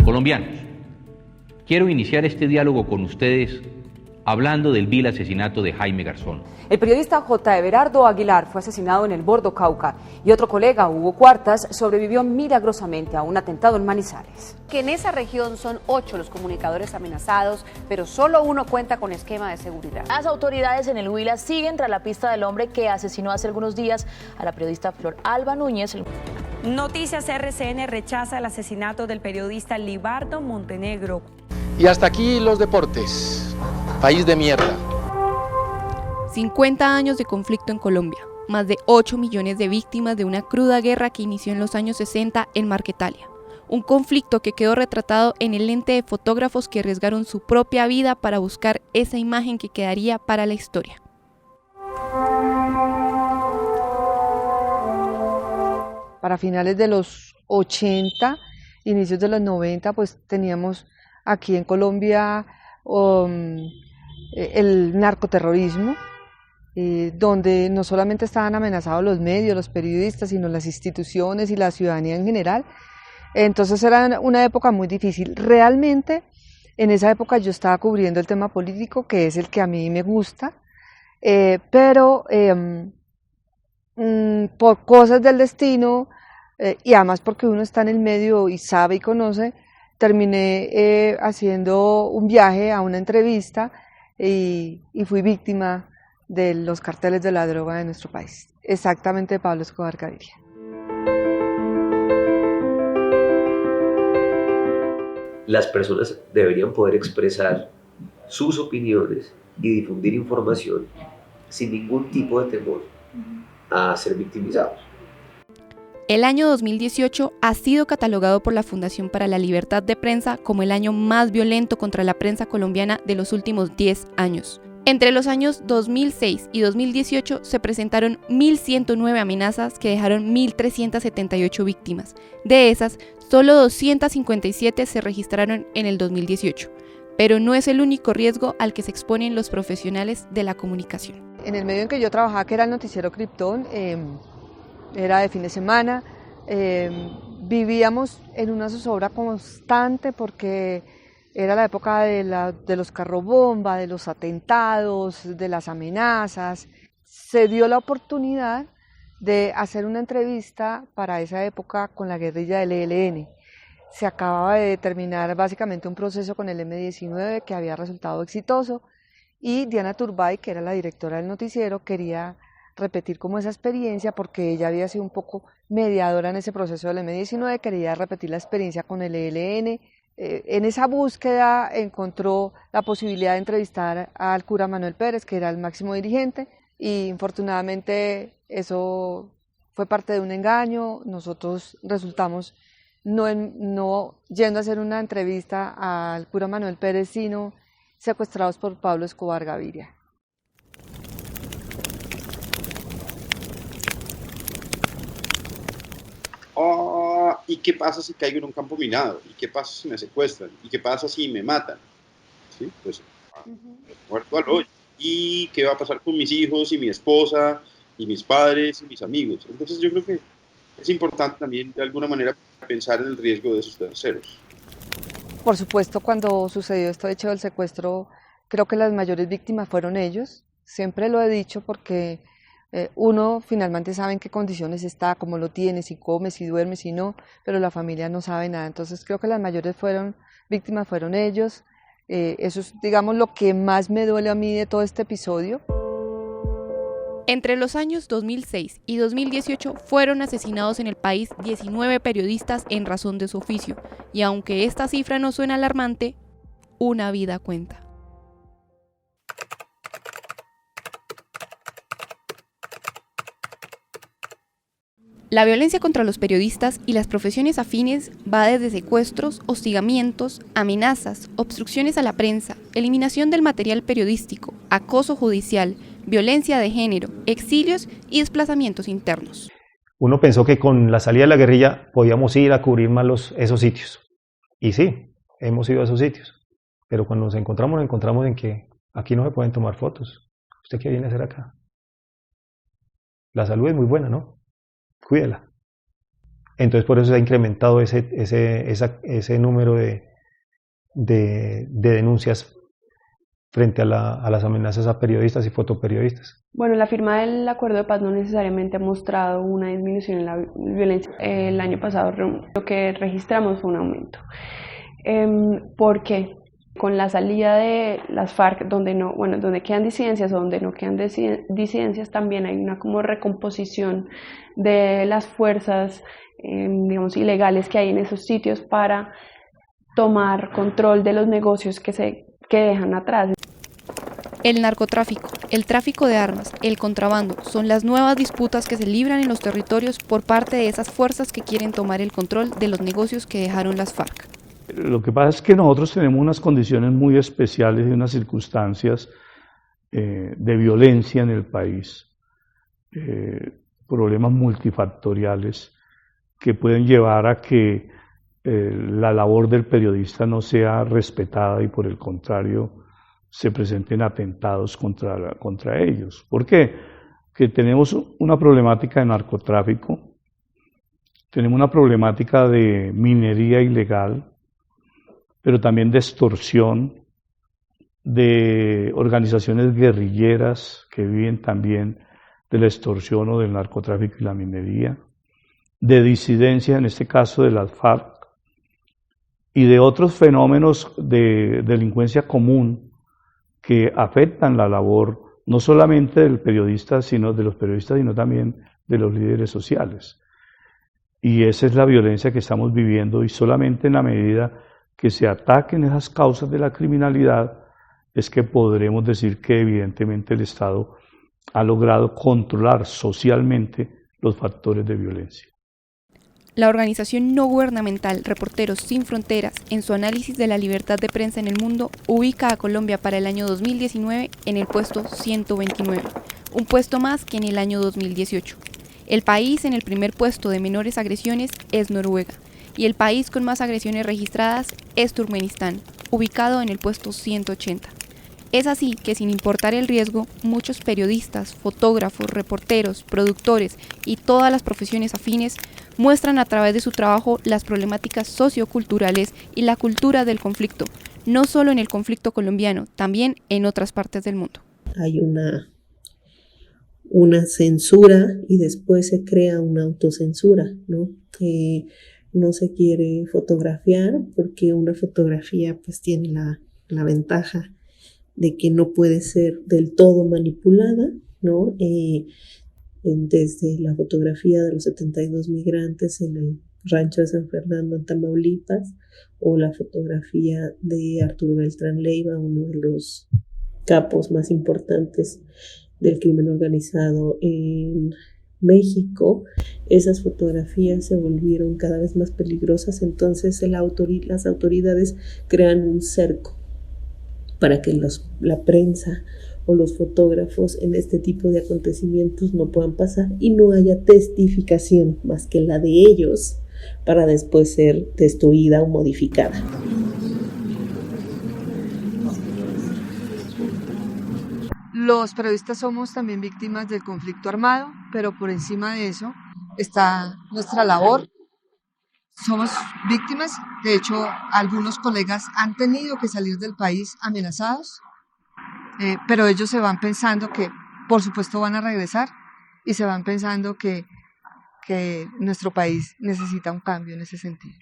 Colombianos, quiero iniciar este diálogo con ustedes hablando del vil asesinato de Jaime Garzón. El periodista J. Everardo Aguilar fue asesinado en el Bordo Cauca y otro colega, Hugo Cuartas, sobrevivió milagrosamente a un atentado en Manizales. Que en esa región son 8 los comunicadores amenazados, pero solo uno cuenta con esquema de seguridad. Las autoridades en el Huila siguen tras la pista del hombre que asesinó hace algunos días a la periodista Flor Alba Núñez. Noticias RCN rechaza el asesinato del periodista Libardo Montenegro. Y hasta aquí los deportes. País de mierda. 50 años de conflicto en Colombia, más de 8 millones de víctimas de una cruda guerra que inició en los años 60 en Marquetalia. Un conflicto que quedó retratado en el lente de fotógrafos que arriesgaron su propia vida para buscar esa imagen que quedaría para la historia. Para finales de los 80, inicios de los 90, pues teníamos aquí en Colombia el narcoterrorismo, donde no solamente estaban amenazados los medios, los periodistas, sino las instituciones y la ciudadanía en general. Entonces era una época muy difícil. Realmente en esa época yo estaba cubriendo el tema político, que es el que a mí me gusta, pero por cosas del destino y además porque uno está en el medio y sabe y conoce, terminé haciendo un viaje a una entrevista y fui víctima de los carteles de la droga de nuestro país, exactamente de Pablo Escobar Gaviria. Las personas deberían poder expresar sus opiniones y difundir información sin ningún tipo de temor a ser victimizados. El año 2018 ha sido catalogado por la Fundación para la Libertad de Prensa como el año más violento contra la prensa colombiana de los últimos 10 años. Entre los años 2006 y 2018 se presentaron 1.109 amenazas que dejaron 1.378 víctimas. De esas, solo 257 se registraron en el 2018. Pero no es el único riesgo al que se exponen los profesionales de la comunicación. En el medio en que yo trabajaba, que era el noticiero Krypton, era de fin de semana, vivíamos en una zozobra constante porque era la época de los carrobomba, de los atentados, de las amenazas. Se dio la oportunidad de hacer una entrevista para esa época con la guerrilla del ELN. Se acababa de terminar básicamente un proceso con el M-19 que había resultado exitoso y Diana Turbay, que era la directora del noticiero, quería repetir como esa experiencia porque ella había sido un poco mediadora en ese proceso del M-19, quería repetir la experiencia con el ELN. En esa búsqueda encontró la posibilidad de entrevistar al cura Manuel Pérez, que era el máximo dirigente, y infortunadamente eso fue parte de un engaño. Nosotros resultamos no yendo a hacer una entrevista al cura Manuel Pérez, sino secuestrados por Pablo Escobar Gaviria. ¿Y qué pasa si caigo en un campo minado? ¿Y qué pasa si me secuestran? ¿Y qué pasa si me matan? ¿Sí? Pues muerto al hoyo. ¿Y qué va a pasar con mis hijos y mi esposa y mis padres y mis amigos? Entonces yo creo que es importante también de alguna manera pensar en el riesgo de esos terceros. Por supuesto, cuando sucedió esto hecho del secuestro, creo que las mayores víctimas fueron ellos. Siempre lo he dicho porque uno finalmente sabe en qué condiciones está, cómo lo tiene, si come, si duerme, si no, pero la familia no sabe nada. Entonces creo que las mayores víctimas fueron ellos. Eso es, digamos, lo que más me duele a mí de todo este episodio. Entre los años 2006 y 2018 fueron asesinados en el país 19 periodistas en razón de su oficio, y aunque esta cifra no suena alarmante, una vida cuenta. La violencia contra los periodistas y las profesiones afines va desde secuestros, hostigamientos, amenazas, obstrucciones a la prensa, eliminación del material periodístico, acoso judicial, violencia de género, exilios y desplazamientos internos. Uno pensó que con la salida de la guerrilla podíamos ir a cubrir más esos sitios. Y sí, hemos ido a esos sitios. Pero cuando nos encontramos en que aquí no se pueden tomar fotos. ¿Usted qué viene a hacer acá? La salud es muy buena, ¿no? Cuídela. Entonces por eso se ha incrementado ese número de denuncias frente a las amenazas a periodistas y fotoperiodistas. Bueno, la firma del acuerdo de paz no necesariamente ha mostrado una disminución en la violencia. El año pasado lo que registramos fue un aumento. ¿Por qué? Con la salida de las FARC, donde quedan disidencias o donde no quedan disidencias, también hay una como recomposición de las fuerzas, digamos, ilegales que hay en esos sitios para tomar control de los negocios que dejan atrás. El narcotráfico, el tráfico de armas, el contrabando son las nuevas disputas que se libran en los territorios por parte de esas fuerzas que quieren tomar el control de los negocios que dejaron las FARC. Lo que pasa es que nosotros tenemos unas condiciones muy especiales y unas circunstancias de violencia en el país, problemas multifactoriales que pueden llevar a que la labor del periodista no sea respetada y por el contrario se presenten atentados contra ellos. ¿Por qué? Que tenemos una problemática de narcotráfico, tenemos una problemática de minería ilegal, pero también de extorsión, de organizaciones guerrilleras que viven también de la extorsión o del narcotráfico y la minería, de disidencia, en este caso de las FARC, y de otros fenómenos de delincuencia común que afectan la labor no solamente del periodista, sino de los periodistas, sino también de los líderes sociales. Y esa es la violencia que estamos viviendo, y solamente en la medida que se ataquen esas causas de la criminalidad es que podremos decir que evidentemente el Estado ha logrado controlar socialmente los factores de violencia. La organización no gubernamental Reporteros Sin Fronteras, en su análisis de la libertad de prensa en el mundo, ubica a Colombia para el año 2019 en el puesto 129, un puesto más que en el año 2018. El país en el primer puesto de menores agresiones es Noruega, y el país con más agresiones registradas es Turkmenistán, ubicado en el puesto 180. Es así que, sin importar el riesgo, muchos periodistas, fotógrafos, reporteros, productores y todas las profesiones afines muestran a través de su trabajo las problemáticas socioculturales y la cultura del conflicto, no solo en el conflicto colombiano, también en otras partes del mundo. Hay una censura y después se crea una autocensura, ¿no? No se quiere fotografiar porque una fotografía pues tiene la ventaja de que no puede ser del todo manipulada, ¿no? Desde la fotografía de los 72 migrantes en el rancho de San Fernando en Tamaulipas, o la fotografía de Arturo Beltrán Leiva, uno de los capos más importantes del crimen organizado en México. Esas fotografías se volvieron cada vez más peligrosas, entonces las autoridades crean un cerco para que la prensa o los fotógrafos en este tipo de acontecimientos no puedan pasar y no haya testificación más que la de ellos para después ser destruida o modificada. Los periodistas somos también víctimas del conflicto armado, pero por encima de eso está nuestra labor. Somos víctimas, de hecho algunos colegas han tenido que salir del país amenazados, pero ellos se van pensando que por supuesto van a regresar y se van pensando que nuestro país necesita un cambio en ese sentido.